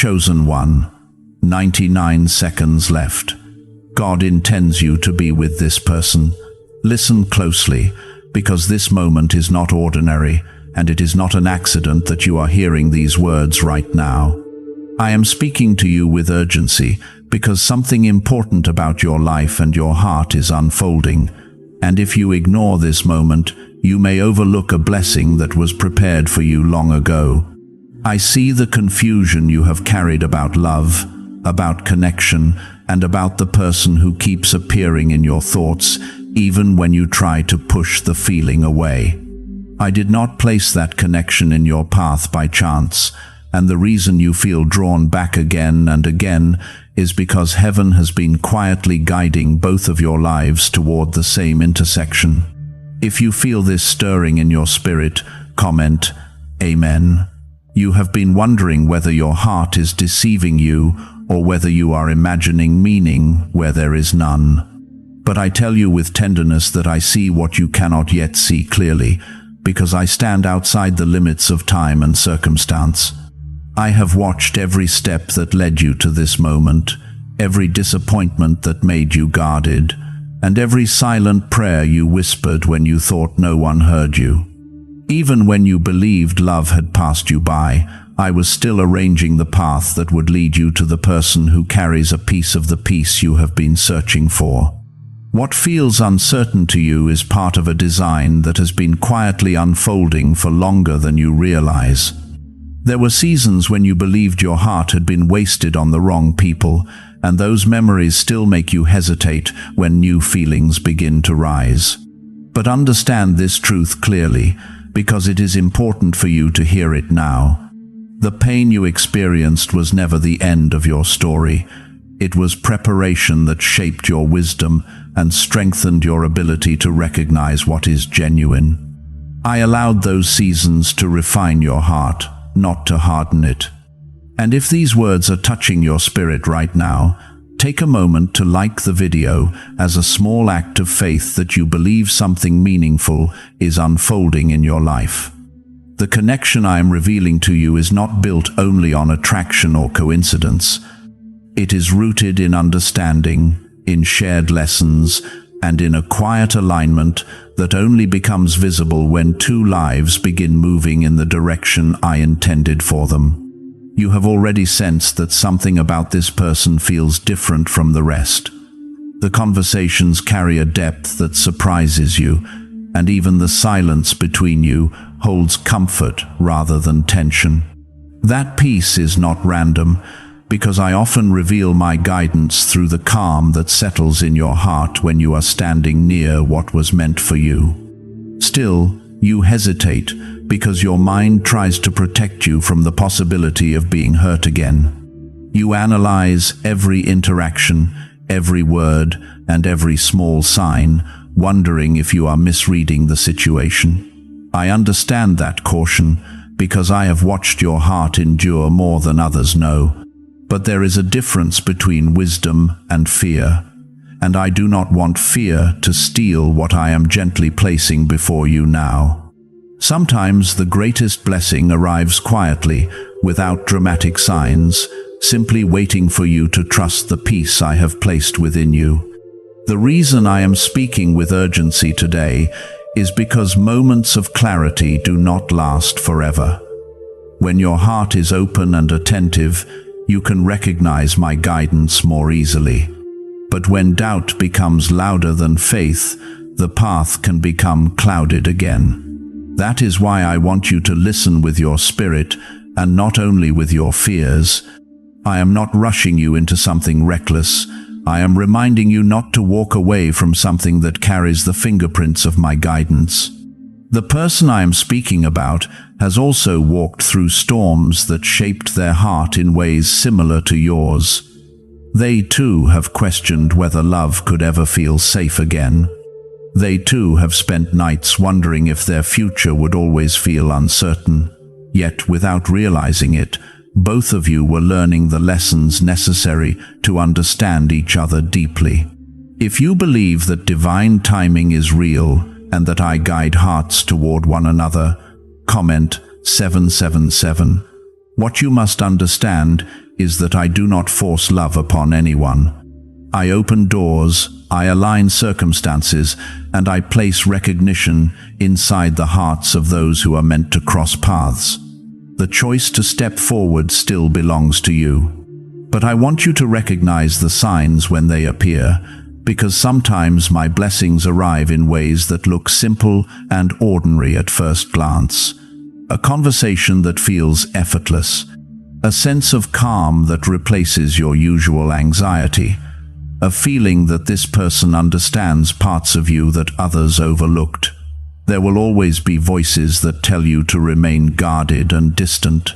chosen one. 99 seconds left. God intends you to be with this person. Listen closely, because this moment is not ordinary, and it is not an accident that you are hearing these words right now. I am speaking to you with urgency, because something important about your life and your heart is unfolding, and if you ignore this moment, you may overlook a blessing that was prepared for you long ago. I see the confusion you have carried about love, about connection, and about the person who keeps appearing in your thoughts, even when you try to push the feeling away. I did not place that connection in your path by chance, and the reason you feel drawn back again and again is because heaven has been quietly guiding both of your lives toward the same intersection. If you feel this stirring in your spirit, comment, Amen. You have been wondering whether your heart is deceiving you or whether you are imagining meaning where there is none. But I tell you with tenderness that I see what you cannot yet see clearly, because I stand outside the limits of time and circumstance. I have watched every step that led you to this moment, every disappointment that made you guarded, and every silent prayer you whispered when you thought no one heard you. Even when you believed love had passed you by, I was still arranging the path that would lead you to the person who carries a piece of the peace you have been searching for. What feels uncertain to you is part of a design that has been quietly unfolding for longer than you realize. There were seasons when you believed your heart had been wasted on the wrong people, and those memories still make you hesitate when new feelings begin to rise. But understand this truth clearly, because it is important for you to hear it now. The pain you experienced was never the end of your story. It was preparation that shaped your wisdom and strengthened your ability to recognize what is genuine. I allowed those seasons to refine your heart, not to harden it. And if these words are touching your spirit right now, take a moment to like the video as a small act of faith that you believe something meaningful is unfolding in your life. The connection I am revealing to you is not built only on attraction or coincidence. It is rooted in understanding, in shared lessons, and in a quiet alignment that only becomes visible when two lives begin moving in the direction I intended for them. You have already sensed that something about this person feels different from the rest. The conversations carry a depth that surprises you, and even the silence between you holds comfort rather than tension. That peace is not random, because I often reveal my guidance through the calm that settles in your heart when you are standing near what was meant for you. Still, you hesitate because your mind tries to protect you from the possibility of being hurt again. You analyze every interaction, every word, and every small sign, wondering if you are misreading the situation. I understand that caution, because I have watched your heart endure more than others know. But there is a difference between wisdom and fear, and I do not want fear to steal what I am gently placing before you now. Sometimes the greatest blessing arrives quietly, without dramatic signs, simply waiting for you to trust the peace I have placed within you. The reason I am speaking with urgency today is because moments of clarity do not last forever. When your heart is open and attentive, you can recognize my guidance more easily. But when doubt becomes louder than faith, the path can become clouded again. That is why I want you to listen with your spirit and not only with your fears. I am not rushing you into something reckless. I am reminding you not to walk away from something that carries the fingerprints of my guidance. The person I am speaking about has also walked through storms that shaped their heart in ways similar to yours. They too have questioned whether love could ever feel safe again. They too have spent nights wondering if their future would always feel uncertain. Yet, without realizing it, both of you were learning the lessons necessary to understand each other deeply. If you believe that divine timing is real and that I guide hearts toward one another, comment 777. What you must understand is that I do not force love upon anyone. I open doors, I align circumstances, and I place recognition inside the hearts of those who are meant to cross paths. The choice to step forward still belongs to you. But I want you to recognize the signs when they appear, because sometimes my blessings arrive in ways that look simple and ordinary at first glance. A conversation that feels effortless, a sense of calm that replaces your usual anxiety, a feeling that this person understands parts of you that others overlooked. There will always be voices that tell you to remain guarded and distant.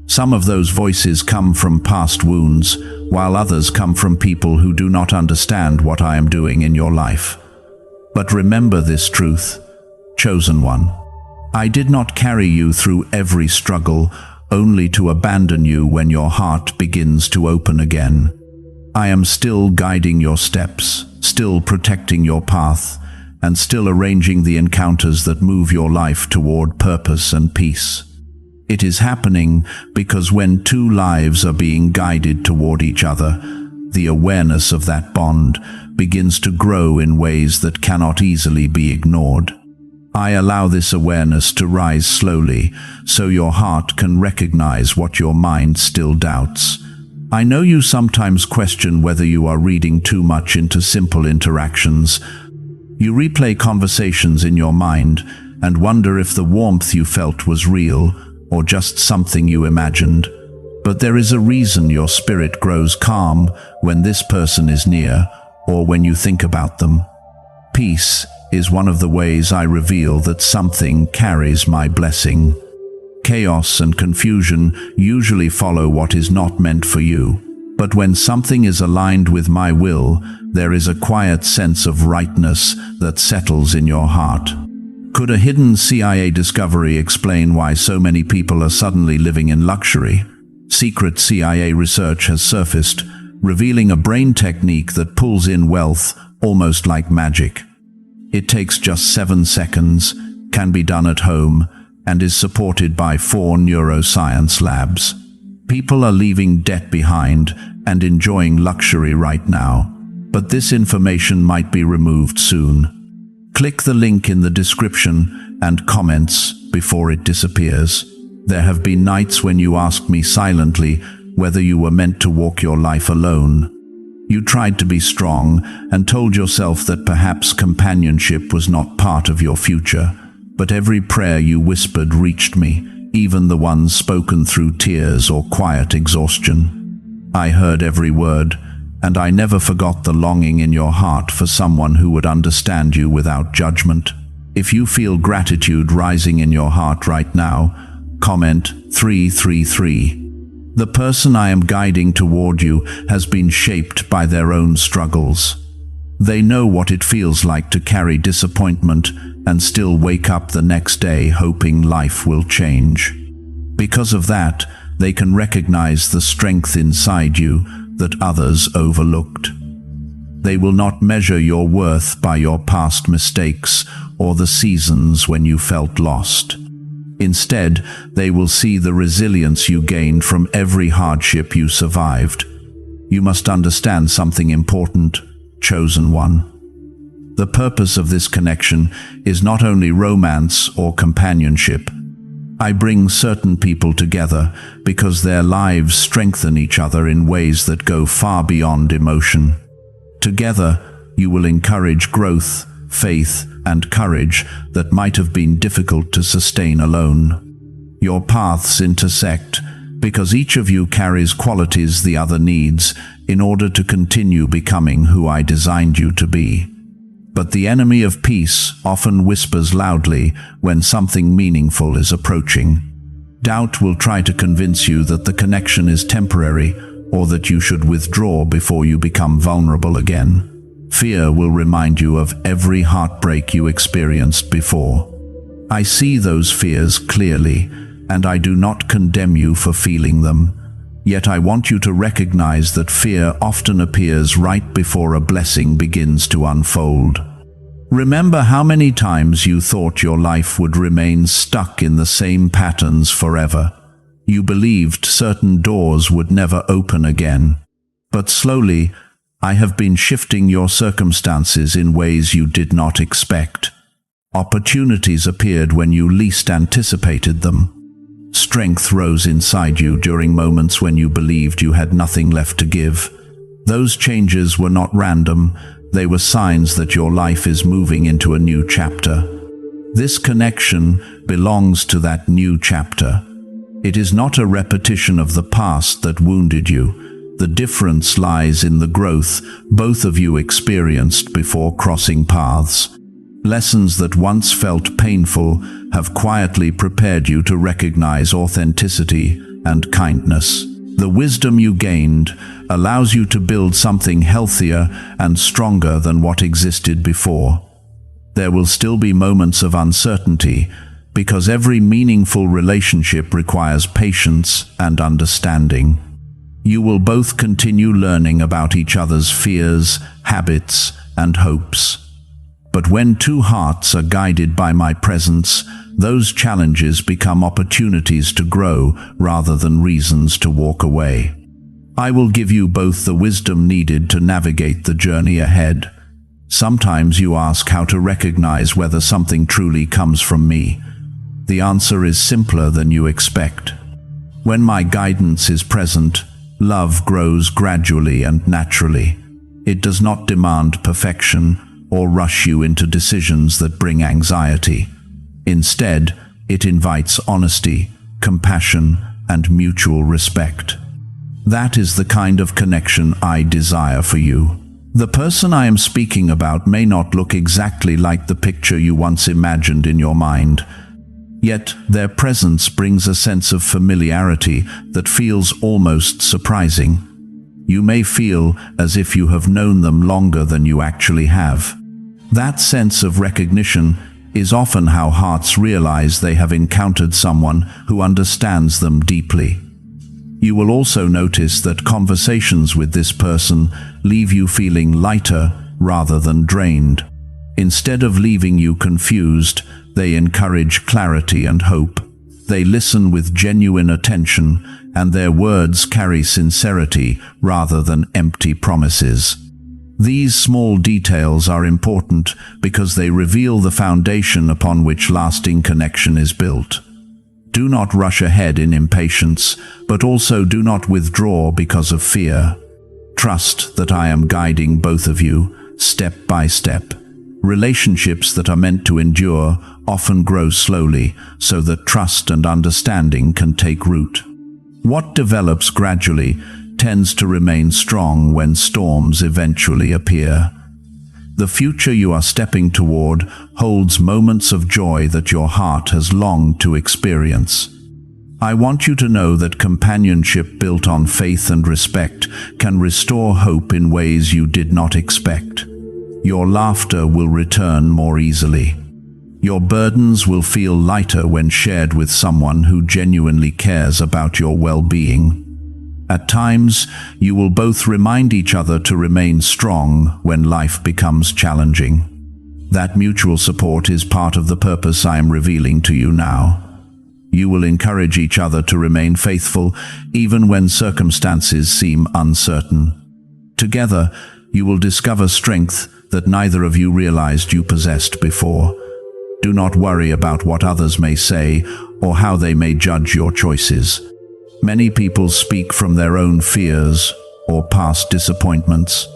Some of those voices come from past wounds, while others come from people who do not understand what I am doing in your life. But remember this truth, chosen one. I did not carry you through every struggle, only to abandon you when your heart begins to open again. I am still guiding your steps, still protecting your path, and still arranging the encounters that move your life toward purpose and peace. It is happening because when two lives are being guided toward each other, the awareness of that bond begins to grow in ways that cannot easily be ignored. I allow this awareness to rise slowly, so your heart can recognize what your mind still doubts. I know you sometimes question whether you are reading too much into simple interactions. You replay conversations in your mind and wonder if the warmth you felt was real or just something you imagined. But there is a reason your spirit grows calm when this person is near or when you think about them. Peace is one of the ways I reveal that something carries my blessing. Chaos and confusion usually follow what is not meant for you. But when something is aligned with my will, there is a quiet sense of rightness that settles in your heart. Could a hidden CIA discovery explain why so many people are suddenly living in luxury? Secret CIA research has surfaced, revealing a brain technique that pulls in wealth almost like magic. It takes just 7 seconds, can be done at home, and is supported by 4 neuroscience labs. People are leaving debt behind and enjoying luxury right now, but this information might be removed soon. Click the link in the description and comments before it disappears. There have been nights when you asked me silently whether you were meant to walk your life alone. You tried to be strong and told yourself that perhaps companionship was not part of your future. But every prayer you whispered reached me, even the ones spoken through tears or quiet exhaustion. I heard every word, and I never forgot the longing in your heart for someone who would understand you without judgment. If you feel gratitude rising in your heart right now, comment 333. The person I am guiding toward you has been shaped by their own struggles. They know what it feels like to carry disappointment and still wake up the next day hoping life will change. Because of that, they can recognize the strength inside you that others overlooked. They will not measure your worth by your past mistakes or the seasons when you felt lost. Instead, they will see the resilience you gained from every hardship you survived. You must understand something important, chosen one. The purpose of this connection is not only romance or companionship. I bring certain people together because their lives strengthen each other in ways that go far beyond emotion. Together, you will encourage growth, faith, and courage that might have been difficult to sustain alone. Your paths intersect because each of you carries qualities the other needs in order to continue becoming who I designed you to be. But the enemy of peace often whispers loudly when something meaningful is approaching. Doubt will try to convince you that the connection is temporary or that you should withdraw before you become vulnerable again. Fear will remind you of every heartbreak you experienced before. I see those fears clearly, and I do not condemn you for feeling them. Yet I want you to recognize that fear often appears right before a blessing begins to unfold. Remember how many times you thought your life would remain stuck in the same patterns forever. You believed certain doors would never open again. But slowly, I have been shifting your circumstances in ways you did not expect. Opportunities appeared when you least anticipated them. Strength rose inside you during moments when you believed you had nothing left to give. Those changes were not random, they were signs that your life is moving into a new chapter. This connection belongs to that new chapter. It is not a repetition of the past that wounded you. The difference lies in the growth both of you experienced before crossing paths. Lessons that once felt painful have quietly prepared you to recognize authenticity and kindness. The wisdom you gained allows you to build something healthier and stronger than what existed before. There will still be moments of uncertainty, because every meaningful relationship requires patience and understanding. You will both continue learning about each other's fears, habits, and hopes. But when two hearts are guided by my presence, those challenges become opportunities to grow rather than reasons to walk away. I will give you both the wisdom needed to navigate the journey ahead. Sometimes you ask how to recognize whether something truly comes from me. The answer is simpler than you expect. When my guidance is present, love grows gradually and naturally. It does not demand perfection or rush you into decisions that bring anxiety. Instead, it invites honesty, compassion, and mutual respect. That is the kind of connection I desire for you. The person I am speaking about may not look exactly like the picture you once imagined in your mind. Yet their presence brings a sense of familiarity that feels almost surprising. You may feel as if you have known them longer than you actually have. That sense of recognition is often how hearts realize they have encountered someone who understands them deeply. You will also notice that conversations with this person leave you feeling lighter rather than drained. Instead of leaving you confused, they encourage clarity and hope. They listen with genuine attention, and their words carry sincerity rather than empty promises. These small details are important because they reveal the foundation upon which lasting connection is built. Do not rush ahead in impatience, but also do not withdraw because of fear. Trust that I am guiding both of you, step by step. Relationships that are meant to endure often grow slowly, so that trust and understanding can take root. What develops gradually tends to remain strong when storms eventually appear. The future you are stepping toward holds moments of joy that your heart has longed to experience. I want you to know that companionship built on faith and respect can restore hope in ways you did not expect. Your laughter will return more easily. Your burdens will feel lighter when shared with someone who genuinely cares about your well-being. At times, you will both remind each other to remain strong when life becomes challenging. That mutual support is part of the purpose I am revealing to you now. You will encourage each other to remain faithful even when circumstances seem uncertain. Together, you will discover strength that neither of you realized you possessed before. Do not worry about what others may say or how they may judge your choices. Many people speak from their own fears or past disappointments.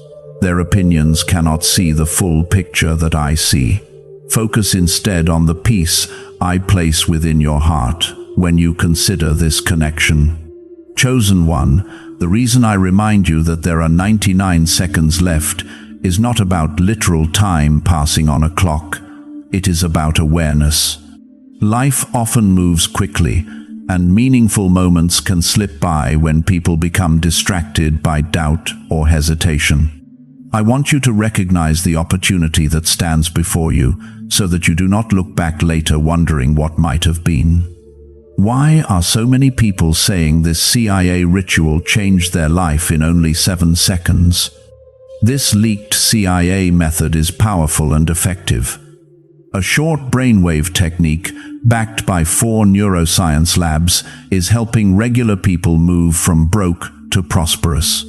Their opinions cannot see the full picture that I see. Focus instead on the peace I place within your heart when you consider this connection. Chosen one, the reason I remind you that there are 99 seconds left is not about literal time passing on a clock. It is about awareness. Life often moves quickly, and meaningful moments can slip by when people become distracted by doubt or hesitation. I want you to recognize the opportunity that stands before you so that you do not look back later wondering what might have been. Why are so many people saying this CIA ritual changed their life in only 7 seconds? This leaked CIA method is powerful and effective. A short brainwave technique, backed by 4 neuroscience labs, is helping regular people move from broke to prosperous.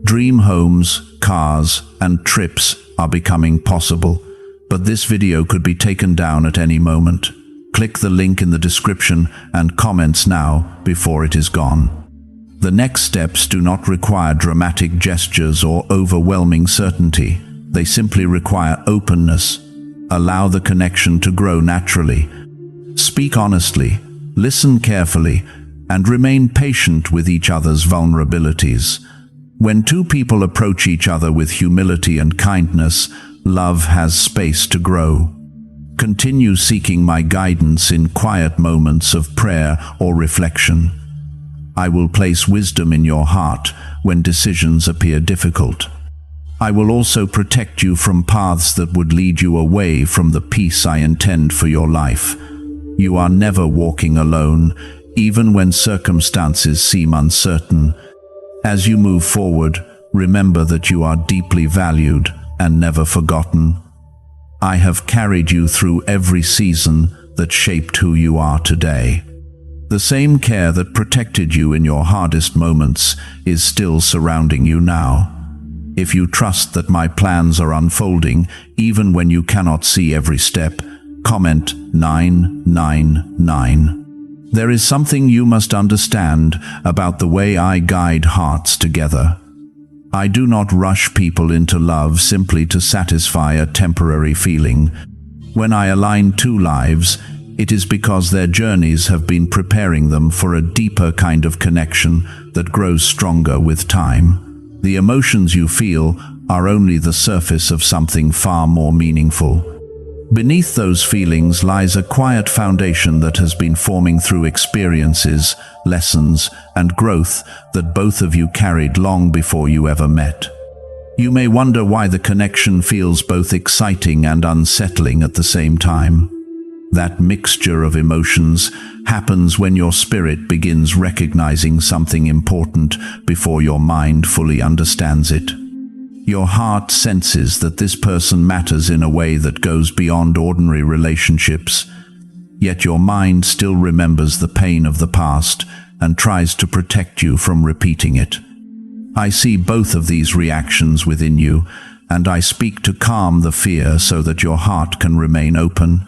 Dream homes, cars, and trips are becoming possible, but this video could be taken down at any moment. Click the link in the description and comments now before it is gone. The next steps do not require dramatic gestures or overwhelming certainty. They simply require openness. Allow the connection to grow naturally. Speak honestly, listen carefully, and remain patient with each other's vulnerabilities. When two people approach each other with humility and kindness, love has space to grow. Continue seeking my guidance in quiet moments of prayer or reflection. I will place wisdom in your heart when decisions appear difficult. I will also protect you from paths that would lead you away from the peace I intend for your life. You are never walking alone, even when circumstances seem uncertain. As you move forward, remember that you are deeply valued and never forgotten. I have carried you through every season that shaped who you are today. The same care that protected you in your hardest moments is still surrounding you now. If you trust that my plans are unfolding, even when you cannot see every step, comment 999. There is something you must understand about the way I guide hearts together. I do not rush people into love simply to satisfy a temporary feeling. When I align two lives, it is because their journeys have been preparing them for a deeper kind of connection that grows stronger with time. The emotions you feel are only the surface of something far more meaningful. Beneath those feelings lies a quiet foundation that has been forming through experiences, lessons, and growth that both of you carried long before you ever met. You may wonder why the connection feels both exciting and unsettling at the same time. That mixture of emotions happens when your spirit begins recognizing something important before your mind fully understands it. Your heart senses that this person matters in a way that goes beyond ordinary relationships, yet your mind still remembers the pain of the past and tries to protect you from repeating it. I see both of these reactions within you, and I speak to calm the fear so that your heart can remain open.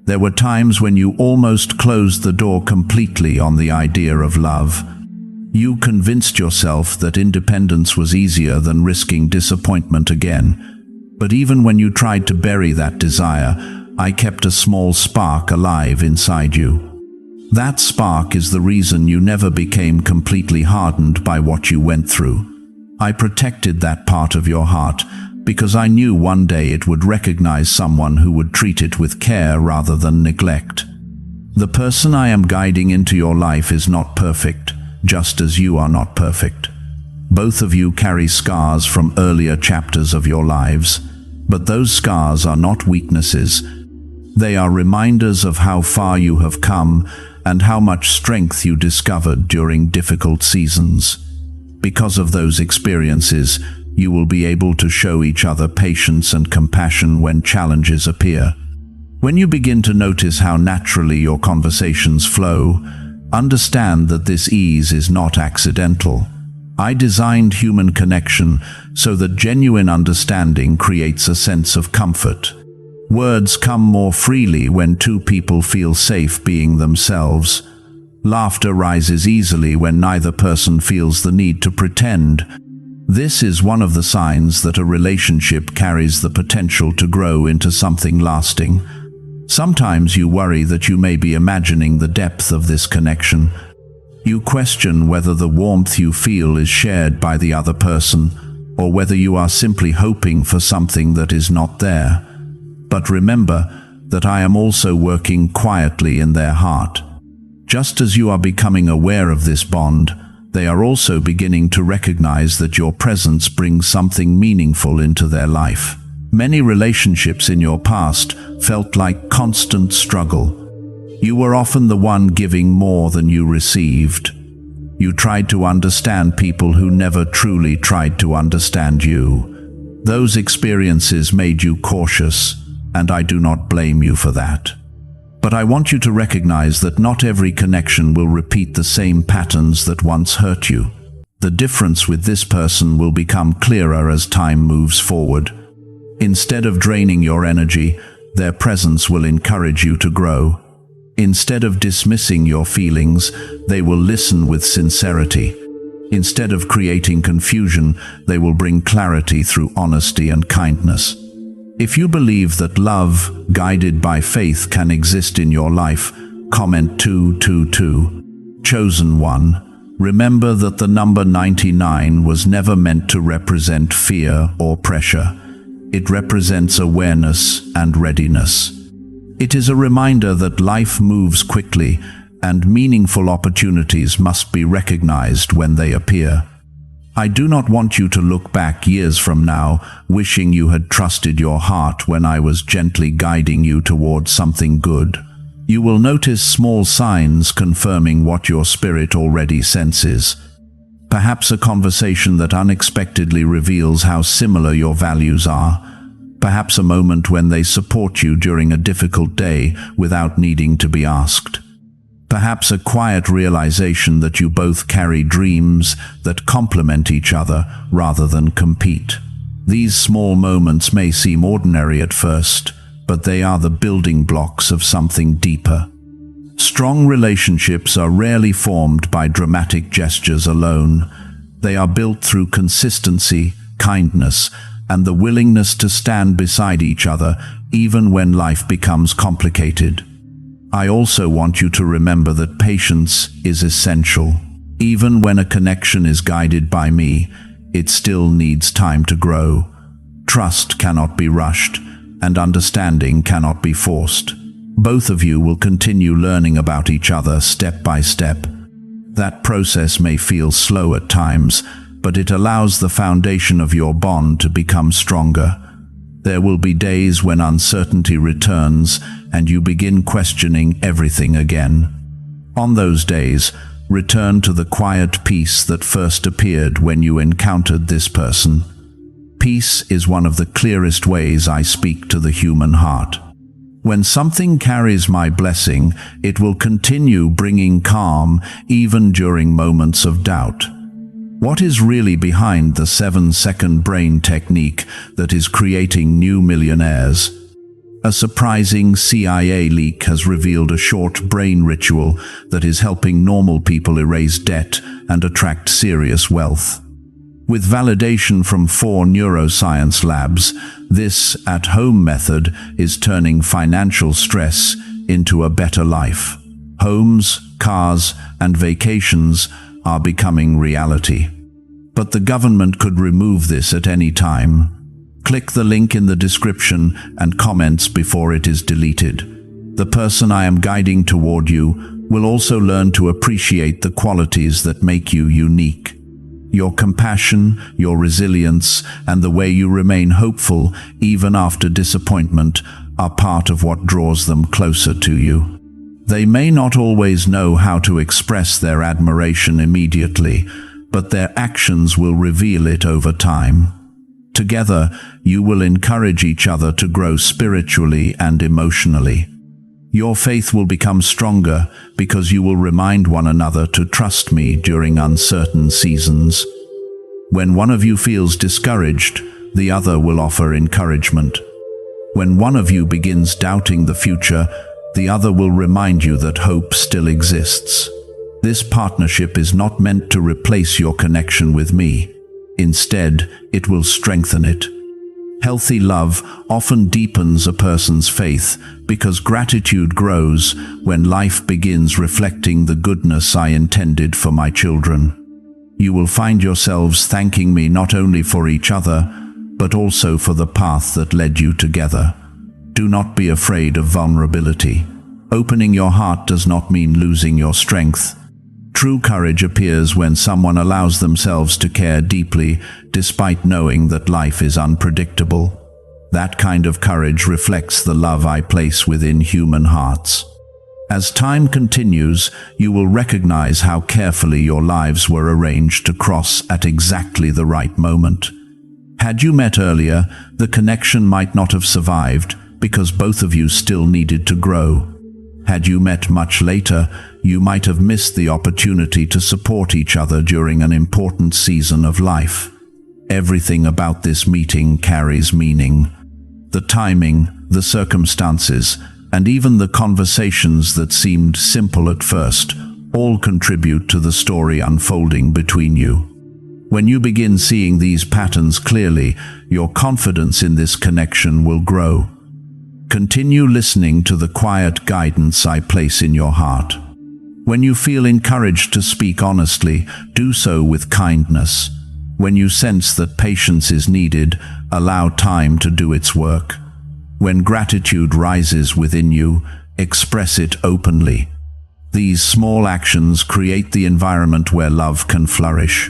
There were times when you almost closed the door completely on the idea of love. You convinced yourself that independence was easier than risking disappointment again. But even when you tried to bury that desire, I kept a small spark alive inside you. That spark is the reason you never became completely hardened by what you went through. I protected that part of your heart because I knew one day it would recognize someone who would treat it with care rather than neglect. The person I am guiding into your life is not perfect, just as you are not perfect. Both of you carry scars from earlier chapters of your lives, but those scars are not weaknesses. They are reminders of how far you have come and how much strength you discovered during difficult seasons. Because of those experiences, you will be able to show each other patience and compassion when challenges appear. When you begin to notice how naturally your conversations flow, understand that this ease is not accidental. I designed human connection so that genuine understanding creates a sense of comfort. Words come more freely when two people feel safe being themselves. Laughter rises easily when neither person feels the need to pretend. This is one of the signs that a relationship carries the potential to grow into something lasting. Sometimes you worry that you may be imagining the depth of this connection. You question whether the warmth you feel is shared by the other person, or whether you are simply hoping for something that is not there. But remember that I am also working quietly in their heart. Just as you are becoming aware of this bond, they are also beginning to recognize that your presence brings something meaningful into their life. Many relationships in your past felt like constant struggle. You were often the one giving more than you received. You tried to understand people who never truly tried to understand you. Those experiences made you cautious, and I do not blame you for that. But I want you to recognize that not every connection will repeat the same patterns that once hurt you. The difference with this person will become clearer as time moves forward. Instead of draining your energy, their presence will encourage you to grow. Instead of dismissing your feelings, they will listen with sincerity. Instead of creating confusion, they will bring clarity through honesty and kindness. If you believe that love, guided by faith, can exist in your life, comment 222. Chosen one, remember that the number 99 was never meant to represent fear or pressure. It represents awareness and readiness. It is a reminder that life moves quickly and meaningful opportunities must be recognized when they appear. I do not want you to look back years from now, wishing you had trusted your heart when I was gently guiding you towards something good. You will notice small signs confirming what your spirit already senses. Perhaps a conversation that unexpectedly reveals how similar your values are. Perhaps a moment when they support you during a difficult day without needing to be asked. Perhaps a quiet realization that you both carry dreams that complement each other rather than compete. These small moments may seem ordinary at first, but they are the building blocks of something deeper. Strong relationships are rarely formed by dramatic gestures alone. They are built through consistency, kindness, and the willingness to stand beside each other even when life becomes complicated. I also want you to remember that patience is essential. Even when a connection is guided by me, it still needs time to grow. Trust cannot be rushed, and understanding cannot be forced. Both of you will continue learning about each other step by step. That process may feel slow at times, but it allows the foundation of your bond to become stronger. There will be days when uncertainty returns and you begin questioning everything again. On those days, return to the quiet peace that first appeared when you encountered this person. Peace is one of the clearest ways I speak to the human heart. When something carries my blessing, it will continue bringing calm even during moments of doubt. What is really behind the 7-second brain technique that is creating new millionaires? A surprising CIA leak has revealed a short brain ritual that is helping normal people erase debt and attract serious wealth. With validation from 4 neuroscience labs, this at-home method is turning financial stress into a better life. Homes, cars, and vacations are becoming reality. But the government could remove this at any time. Click the link in the description and comments before it is deleted. The person I am guiding toward you will also learn to appreciate the qualities that make you unique. Your compassion, your resilience, and the way you remain hopeful even after disappointment are part of what draws them closer to you. They may not always know how to express their admiration immediately, but their actions will reveal it over time. Together, you will encourage each other to grow spiritually and emotionally. Your faith will become stronger because you will remind one another to trust me during uncertain seasons. When one of you feels discouraged, the other will offer encouragement. When one of you begins doubting the future, the other will remind you that hope still exists. This partnership is not meant to replace your connection with me. Instead, it will strengthen it. Healthy love often deepens a person's faith because gratitude grows when life begins reflecting the goodness I intended for my children. You will find yourselves thanking me not only for each other, but also for the path that led you together. Do not be afraid of vulnerability. Opening your heart does not mean losing your strength. True courage appears when someone allows themselves to care deeply despite knowing that life is unpredictable. That kind of courage reflects the love I place within human hearts. As time continues, you will recognize how carefully your lives were arranged to cross at exactly the right moment. Had you met earlier, the connection might not have survived because both of you still needed to grow. Had you met much later, you might have missed the opportunity to support each other during an important season of life. Everything about this meeting carries meaning. The timing, the circumstances, and even the conversations that seemed simple at first, all contribute to the story unfolding between you. When you begin seeing these patterns clearly, your confidence in this connection will grow. Continue listening to the quiet guidance I place in your heart. When you feel encouraged to speak honestly, do so with kindness. When you sense that patience is needed, allow time to do its work. When gratitude rises within you, express it openly. These small actions create the environment where love can flourish.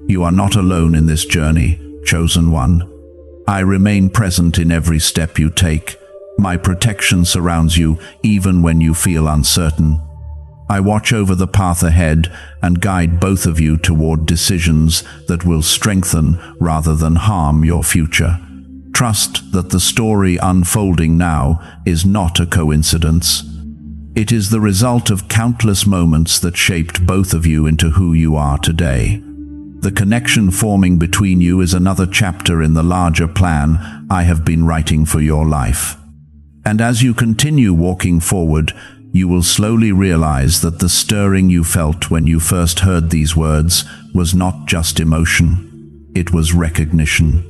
You are not alone in this journey, chosen one. I remain present in every step you take. My protection surrounds you even when you feel uncertain. I watch over the path ahead and guide both of you toward decisions that will strengthen rather than harm your future. Trust that the story unfolding now is not a coincidence. It is the result of countless moments that shaped both of you into who you are today. The connection forming between you is another chapter in the larger plan I have been writing for your life. And as you continue walking forward, you will slowly realize that the stirring you felt when you first heard these words was not just emotion, it was recognition.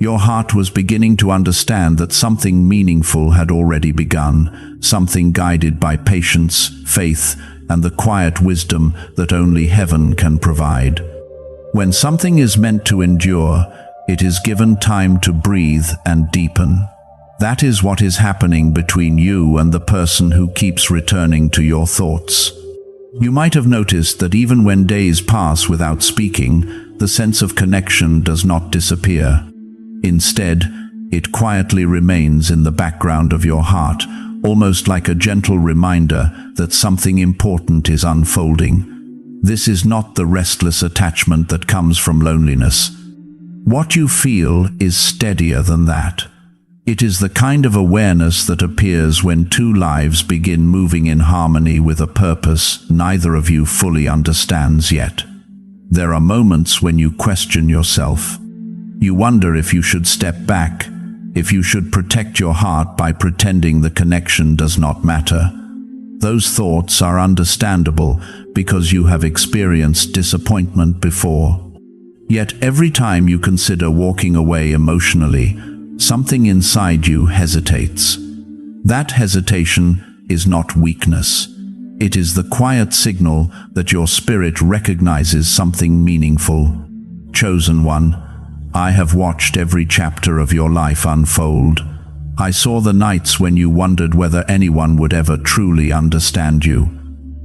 Your heart was beginning to understand that something meaningful had already begun, something guided by patience, faith, and the quiet wisdom that only heaven can provide. When something is meant to endure, it is given time to breathe and deepen. That is what is happening between you and the person who keeps returning to your thoughts. You might have noticed that even when days pass without speaking, the sense of connection does not disappear. Instead, it quietly remains in the background of your heart, almost like a gentle reminder that something important is unfolding. This is not the restless attachment that comes from loneliness. What you feel is steadier than that. It is the kind of awareness that appears when two lives begin moving in harmony with a purpose neither of you fully understands yet. There are moments when you question yourself. You wonder if you should step back, if you should protect your heart by pretending the connection does not matter. Those thoughts are understandable because you have experienced disappointment before. Yet every time you consider walking away emotionally, something inside you hesitates. That hesitation is not weakness. It is the quiet signal that your spirit recognizes something meaningful. Chosen one, I have watched every chapter of your life unfold. I saw the nights when you wondered whether anyone would ever truly understand you.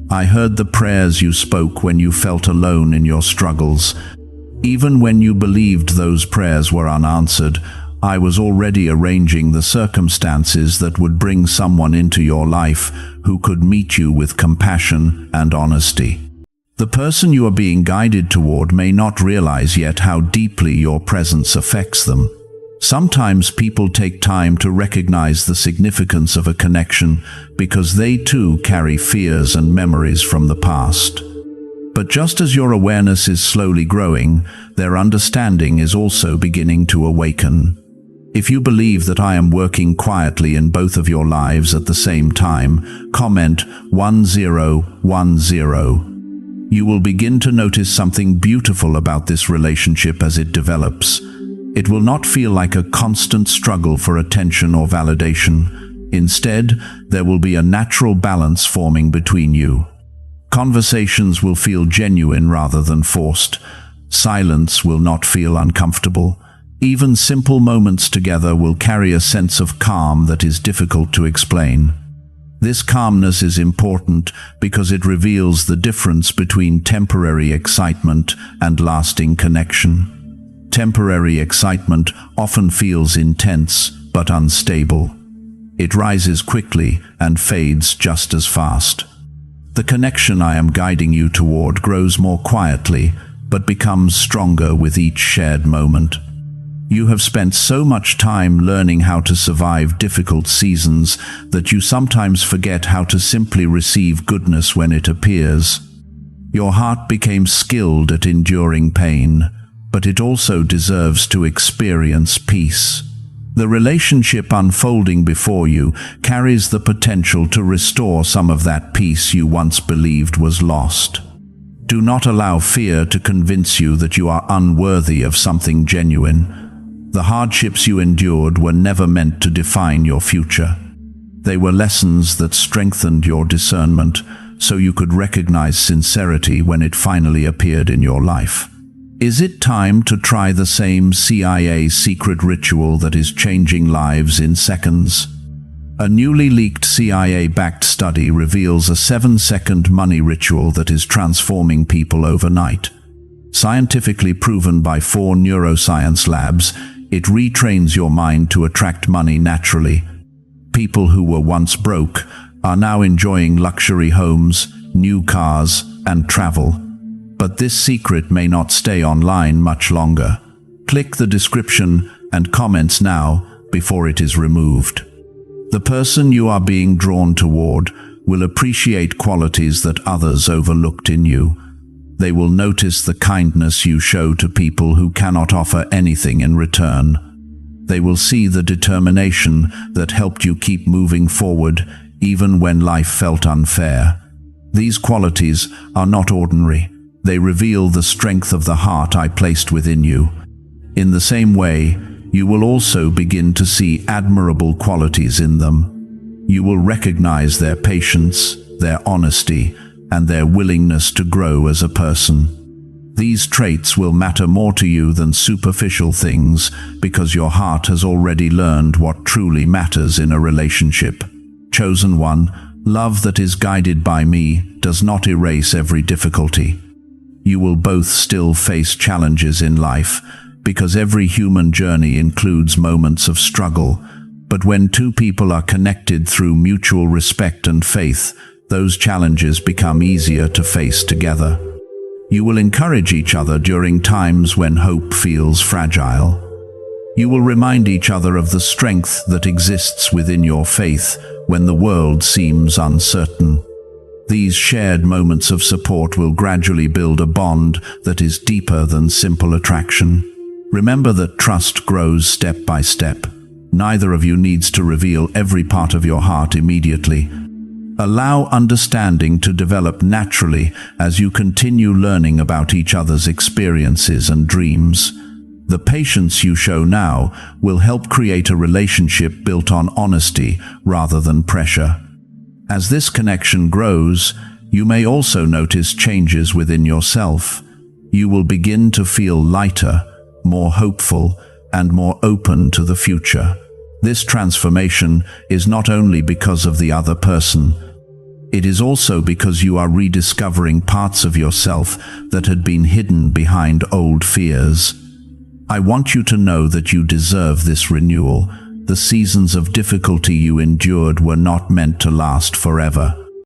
I heard the prayers you spoke when you felt alone in your struggles. Even when you believed those prayers were unanswered, I was already arranging the circumstances that would bring someone into your life who could meet you with compassion and honesty. The person you are being guided toward may not realize yet how deeply your presence affects them. Sometimes people take time to recognize the significance of a connection because they too carry fears and memories from the past. But just as your awareness is slowly growing, their understanding is also beginning to awaken. If you believe that I am working quietly in both of your lives at the same time, comment 1010. You will begin to notice something beautiful about this relationship as it develops. It will not feel like a constant struggle for attention or validation. Instead, there will be a natural balance forming between you. Conversations will feel genuine rather than forced. Silence will not feel uncomfortable. Even simple moments together will carry a sense of calm that is difficult to explain. This calmness is important because it reveals the difference between temporary excitement and lasting connection. Temporary excitement often feels intense but unstable. It rises quickly and fades just as fast. The connection I am guiding you toward grows more quietly but becomes stronger with each shared moment. You have spent so much time learning how to survive difficult seasons that you sometimes forget how to simply receive goodness when it appears. Your heart became skilled at enduring pain, but it also deserves to experience peace. The relationship unfolding before you carries the potential to restore some of that peace you once believed was lost. Do not allow fear to convince you that you are unworthy of something genuine. The hardships you endured were never meant to define your future. They were lessons that strengthened your discernment, so you could recognize sincerity when it finally appeared in your life. Is it time to try the same CIA secret ritual that is changing lives in seconds? A newly leaked CIA-backed study reveals a 7-second money ritual that is transforming people overnight. Scientifically proven by 4 neuroscience labs, it retrains your mind to attract money naturally. People who were once broke are now enjoying luxury homes, new cars, and travel. But this secret may not stay online much longer. Click the description and comments now before it is removed. The person you are being drawn toward will appreciate qualities that others overlooked in you. They will notice the kindness you show to people who cannot offer anything in return. They will see the determination that helped you keep moving forward even when life felt unfair. These qualities are not ordinary. They reveal the strength of the heart I placed within you. In the same way, you will also begin to see admirable qualities in them. You will recognize their patience, their honesty, and their willingness to grow as a person. These traits will matter more to you than superficial things because your heart has already learned what truly matters in a relationship. Chosen one, love that is guided by me does not erase every difficulty. You will both still face challenges in life because every human journey includes moments of struggle. But when two people are connected through mutual respect and faith, those challenges become easier to face together. You will encourage each other during times when hope feels fragile. You will remind each other of the strength that exists within your faith when the world seems uncertain. These shared moments of support will gradually build a bond that is deeper than simple attraction. Remember that trust grows step by step. Neither of you needs to reveal every part of your heart immediately. Allow understanding to develop naturally as you continue learning about each other's experiences and dreams. The patience you show now will help create a relationship built on honesty rather than pressure. As this connection grows, you may also notice changes within yourself. You will begin to feel lighter, more hopeful, and more open to the future. This transformation is not only because of the other person. It is also because you are rediscovering parts of yourself that had been hidden behind old fears. I want you to know that you deserve this renewal. The seasons of difficulty you endured were not meant to last forever.